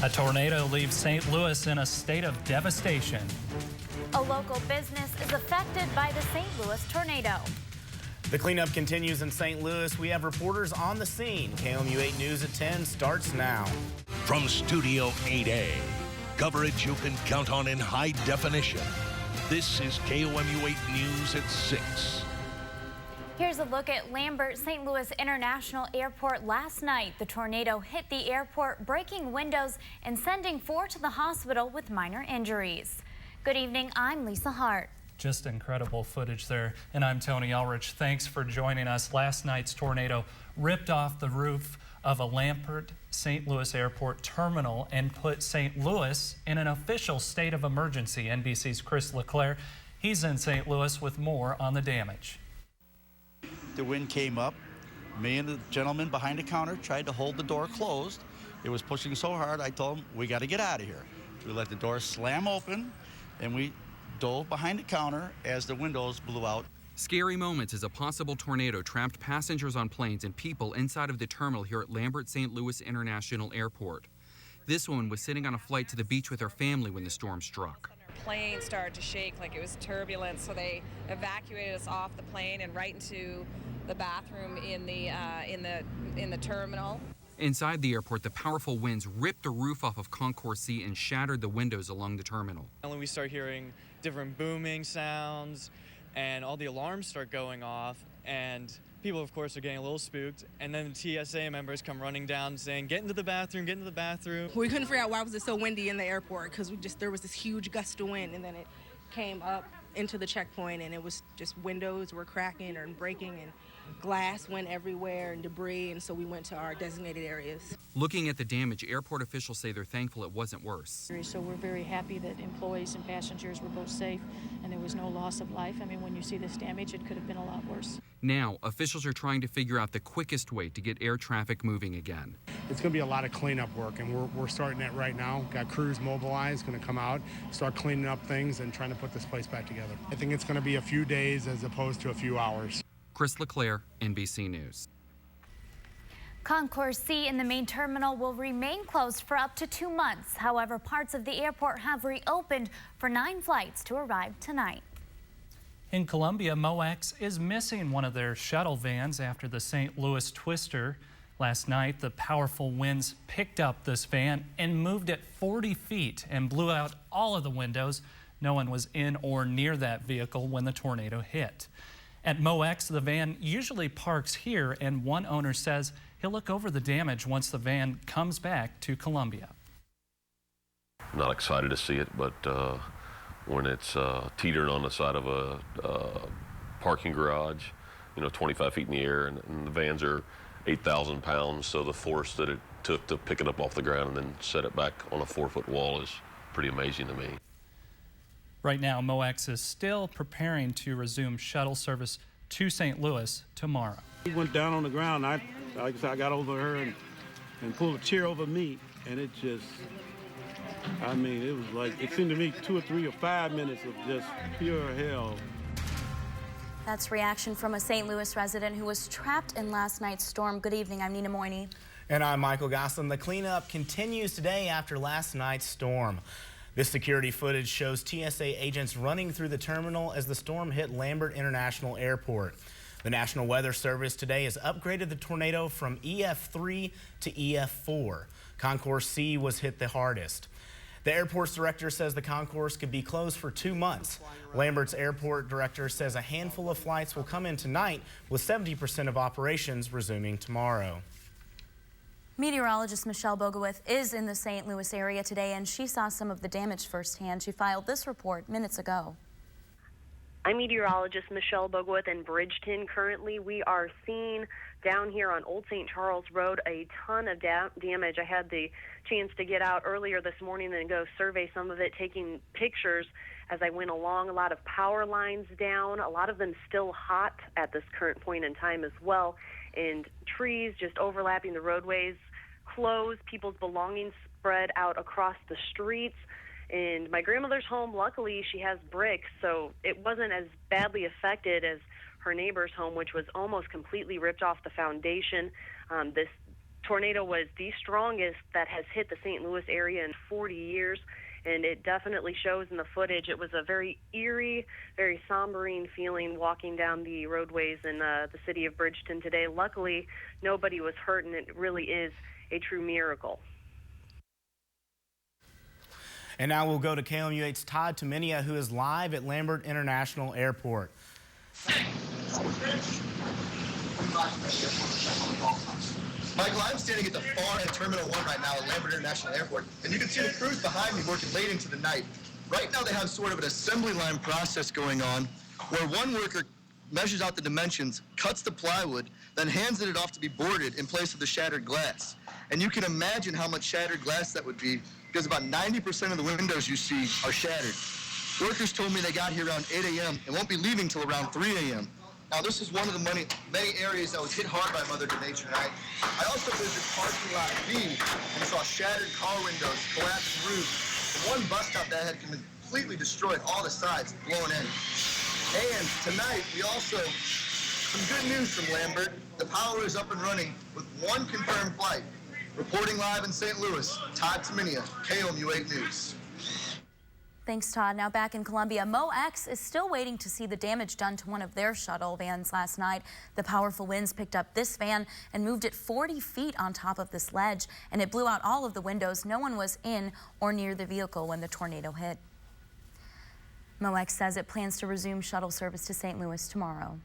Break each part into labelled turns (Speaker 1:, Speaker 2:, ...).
Speaker 1: A tornado leaves St. Louis in a state of devastation.
Speaker 2: A local business is affected by the St. Louis tornado.
Speaker 3: The cleanup continues in St. Louis. We have reporters on the scene. KOMU 8 News at 10 starts now.
Speaker 4: From Studio 8A, coverage you can count on in high definition. This is KOMU 8 News at 6.
Speaker 2: Here's a look at Lambert, St. Louis International Airport last night. The tornado hit the airport, breaking windows and sending 4 to the hospital with minor injuries. Good evening, I'm Lisa Hart.
Speaker 1: Just incredible footage there. And I'm Tony Elrich. Thanks for joining us. Last night's tornado ripped off the roof of a Lambert St. Louis Airport terminal and put St. Louis in an official state of emergency. NBC's Chris LeClaire, he's in St. Louis with more on the damage.
Speaker 5: The wind came up. Me and the gentleman behind the counter tried to hold the door closed. It was pushing so hard, I told him, we got to get out of here. We let the door slam open, and we dove behind the counter as the windows blew out.
Speaker 6: Scary moments as a possible tornado trapped passengers on planes and people inside of the terminal here at Lambert St. Louis International Airport. This woman was sitting on a flight to the beach with her family when the storm struck.
Speaker 7: Plane started to shake like it was turbulent, so they evacuated us off the plane and right into the bathroom in the terminal.
Speaker 6: Inside the airport, the powerful winds ripped the roof off of Concourse C and shattered the windows along the terminal.
Speaker 8: And then we start hearing different booming sounds, and all the alarms start going off, and people, of course, are getting a little spooked. And then the TSA members come running down saying, "Get into the bathroom, get into the bathroom."
Speaker 9: We couldn't figure out why was it so windy in the airport, because there was this huge gust of wind, and then it came up into the checkpoint, and it was just windows were cracking and breaking, and glass went everywhere and debris, and so we went to our designated areas.
Speaker 6: Looking at the damage, airport officials say they're thankful it wasn't worse.
Speaker 10: So we're very happy that employees and passengers were both safe and there was no loss of life. I mean, when you see this damage, it could have been a lot worse.
Speaker 6: Now, officials are trying to figure out the quickest way to get air traffic moving again.
Speaker 11: It's going to be a lot of cleanup work, and we're starting that right now. Got crews mobilized, going to come out, start cleaning up things and trying to put this place back together. I think it's going to be a few days as opposed to a few hours.
Speaker 6: Chris LeClaire, NBC News.
Speaker 2: Concourse C in the main terminal will remain closed for up to 2 months. However, parts of the airport have reopened for 9 flights to arrive tonight.
Speaker 1: In Columbia, MOEX is missing one of their shuttle vans after the St. Louis twister. Last night, the powerful winds picked up this van and moved it 40 feet and blew out all of the windows. No one was in or near that vehicle when the tornado hit. At MOEX, the van usually parks here, and one owner says he'll look over the damage once the van comes back to Columbia.
Speaker 12: Not excited to see it, but when it's teetering on the side of a parking garage, 25 feet in the air, and the vans are 8,000 pounds, so the force that it took to pick it up off the ground and then set it back on a 4-foot wall is pretty amazing to me.
Speaker 1: Right now, MOEX is still preparing to resume shuttle service to St. Louis tomorrow.
Speaker 13: He went down on the ground. I got over her and pulled a chair over me, and it just, it was like, it seemed to me 2 or 3 or 5 minutes of just pure hell.
Speaker 2: That's reaction from a St. Louis resident who was trapped in last night's storm. Good evening, I'm Nina Moyney.
Speaker 3: And I'm Michael Goslin. The cleanup continues today after last night's storm. This security footage shows TSA agents running through the terminal as the storm hit Lambert International Airport. The National Weather Service today has upgraded the tornado from EF3 to EF4. Concourse C was hit the hardest. The airport's director says the concourse could be closed for 2 months. Lambert's airport director says a handful of flights will come in tonight, with 70% of operations resuming tomorrow.
Speaker 2: Meteorologist Michelle Bogowith is in the St. Louis area today, and she saw some of the damage firsthand. She filed this report minutes ago.
Speaker 14: I'm meteorologist Michelle Bogowith in Bridgeton. Currently, we are seeing down here on Old St. Charles Road a ton of damage. I had the chance to get out earlier this morning and go survey some of it, taking pictures as I went along. A lot of power lines down, a lot of them still hot at this current point in time as well, and trees just overlapping the roadways. Clothes, people's belongings spread out across the streets. And my grandmother's home, luckily, she has bricks, so it wasn't as badly affected as her neighbor's home, which was almost completely ripped off the foundation. This tornado was the strongest that has hit the St. Louis area in 40 years. And it definitely shows in the footage. It was a very eerie, very sombering feeling walking down the roadways in the city of Bridgeton today. Luckily, nobody was hurt, and it really is a true miracle.
Speaker 3: And now we'll go to KOMU8's Todd Taminia, who is live at Lambert International Airport.
Speaker 15: Michael, I'm standing at the far end of Terminal 1 right now at Lambert International Airport, and you can see the crews behind me working late into the night. Right now they have sort of an assembly line process going on where one worker measures out the dimensions, cuts the plywood, then hands it off to be boarded in place of the shattered glass. And you can imagine how much shattered glass that would be, because about 90% of the windows you see are shattered. Workers told me they got here around 8 a.m. and won't be leaving till around 3 a.m. Now, this is one of the many areas that was hit hard by Mother Nature tonight. I also visited parking lot B and saw shattered car windows, collapsed roofs, and one bus stop that had completely destroyed all the sides, blown in. And tonight, we also, some good news from Lambert. The power is up and running with one confirmed flight. Reporting live in St. Louis, Todd Taminia, KOMU8 News.
Speaker 2: Thanks, Todd. Now back in Columbia, MoX is still waiting to see the damage done to one of their shuttle vans last night. The powerful winds picked up this van and moved it 40 feet on top of this ledge, and it blew out all of the windows. No one was in or near the vehicle when the tornado hit. MoX says it plans to resume shuttle service to St. Louis tomorrow.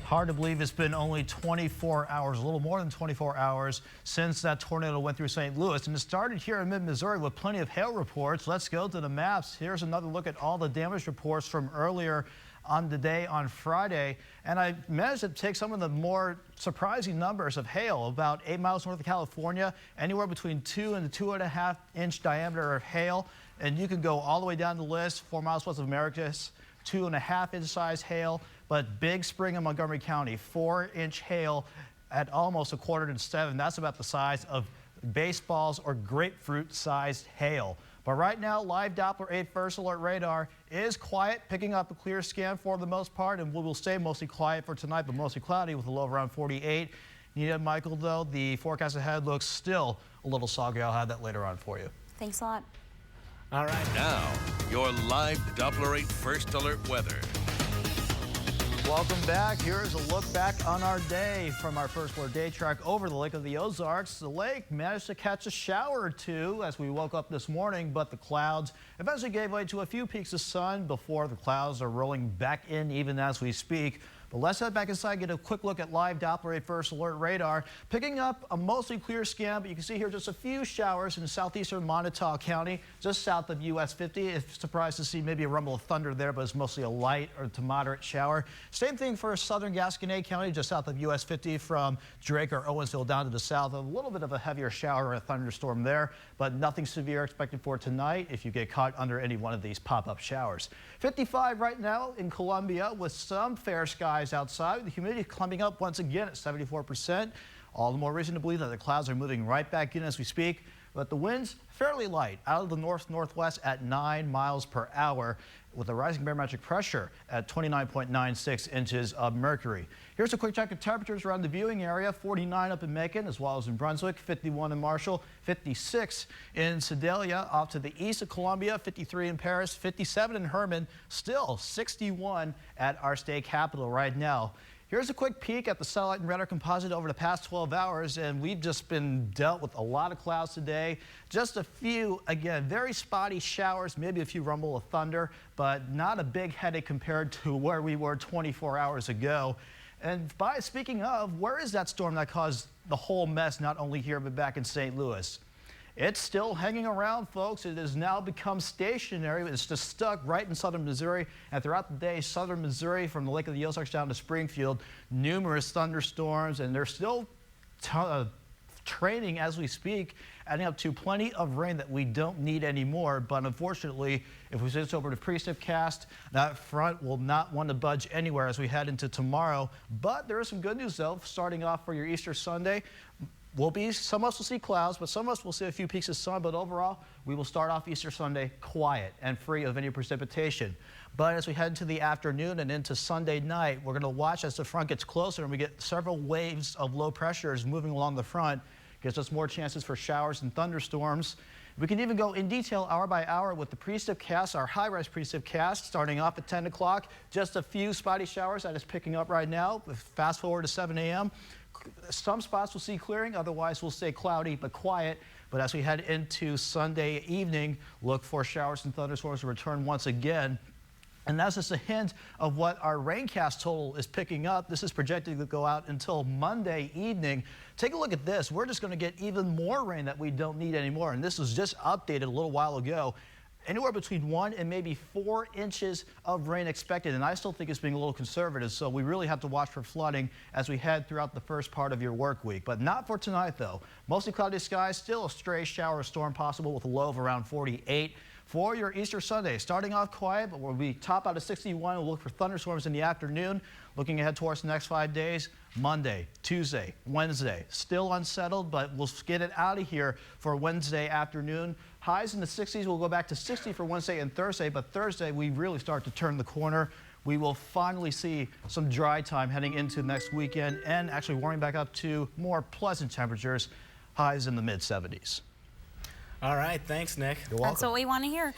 Speaker 16: Hard to believe it's been only 24 hours, a little more than 24 hours since that tornado went through St. Louis. And it started here in mid-Missouri with plenty of hail reports. Let's go to the maps. Here's another look at all the damage reports from earlier on the day on Friday. And I managed to take some of the more surprising numbers of hail. About 8 miles north of California, anywhere between 2 and 2.5 inch diameter of hail. And you can go all the way down the list, 4 miles west of Americus, 2.5 inch size hail. But Big Spring in Montgomery County, 4-inch hail at almost 1/4 to 7. That's about the size of baseballs or grapefruit-sized hail. But right now, live Doppler 8 first alert radar is quiet, picking up a clear scan for the most part, and we will stay mostly quiet for tonight, but mostly cloudy with a low around 48. Nina and Michael, though, the forecast ahead looks still a little soggy. I'll have that later on for you.
Speaker 2: Thanks a lot.
Speaker 3: All right.
Speaker 4: Now, your live Doppler 8 first alert weather.
Speaker 16: Welcome back. Here is a look back on our day from our first alert day track over the Lake of the Ozarks. The lake managed to catch a shower or two as we woke up this morning, but the clouds eventually gave way to a few peaks of sun before the clouds are rolling back in even as we speak. But let's head back inside, get a quick look at live Doppler 8 first alert radar. Picking up a mostly clear scan, but you can see here just a few showers in southeastern Montauk County, just south of US 50. If surprised to see maybe a rumble of thunder there, but it's mostly a light or to moderate shower. Same thing for southern Gasconade County, just south of US 50 from Drake or Owensville down to the south. A little bit of a heavier shower or a thunderstorm there, but nothing severe expected for tonight if you get caught under any one of these pop-up showers. 55 right now in Columbia with some fair skies outside. The humidity climbing up once again at 74%. All the more reason to believe that the clouds are moving right back in as we speak. But the winds fairly light out of the north-northwest at 9 miles per hour with a rising barometric pressure at 29.96 inches of mercury. Here's a quick check of temperatures around the viewing area. 49 up in Macon as well as in Brunswick, 51 in Marshall, 56 in Sedalia. Off to the east of Columbia, 53 in Paris, 57 in Herman, still 61 at our state capital right now. Here's a quick peek at the satellite and radar composite over the past 12 hours, and we've just been dealt with a lot of clouds today. Just a few, again, very spotty showers, maybe a few rumble of thunder, but not a big headache compared to where we were 24 hours ago. And speaking of, where is that storm that caused the whole mess, not only here, but back in St. Louis? It's still hanging around, folks. It has now become stationary. It's just stuck right in southern Missouri. And throughout the day, southern Missouri from the Lake of the Ozarks down to Springfield, numerous thunderstorms, and they're still training as we speak, adding up to plenty of rain that we don't need anymore. But unfortunately, if we switch over to PRECIPcast, that front will not want to budge anywhere as we head into tomorrow. But there is some good news, though, starting off for your Easter Sunday. Some of us will see clouds, but some of us will see a few peaks of sun. But overall, we will start off Easter Sunday quiet and free of any precipitation. But as we head into the afternoon and into Sunday night, we're going to watch as the front gets closer and we get several waves of low pressures moving along the front. Gives us more chances for showers and thunderstorms. We can even go in detail hour by hour with the PRECIPcast, our high-rise PRECIPcast, starting off at 10 o'clock. Just a few spotty showers that is picking up right now. Fast forward to 7 a.m. Some spots will see clearing, otherwise we'll stay cloudy but quiet. But as we head into Sunday evening, look for showers and thunderstorms to return once again. And that's just a hint of what our raincast total is picking up. This is projected to go out until Monday evening. Take a look at this. We're just going to get even more rain that we don't need anymore. And this was just updated a little while ago. Anywhere between 1 and maybe 4 inches of rain expected. And I still think it's being a little conservative. So we really have to watch for flooding as we head throughout the first part of your work week. But not for tonight, though. Mostly cloudy skies, still a stray shower or storm possible with a low of around 48. For your Easter Sunday, starting off quiet, but we'll be top out of 61. We'll look for thunderstorms in the afternoon. Looking ahead towards the next 5 days, Monday, Tuesday, Wednesday. Still unsettled, but we'll get it out of here for Wednesday afternoon. Highs in the 60s. We'll go back to 60 for Wednesday and Thursday, but Thursday we really start to turn the corner. We will finally see some dry time heading into next weekend and actually warming back up to more pleasant temperatures, highs in the mid-70s.
Speaker 3: All right, thanks, Nick.
Speaker 16: You're welcome.
Speaker 2: That's what we want to hear.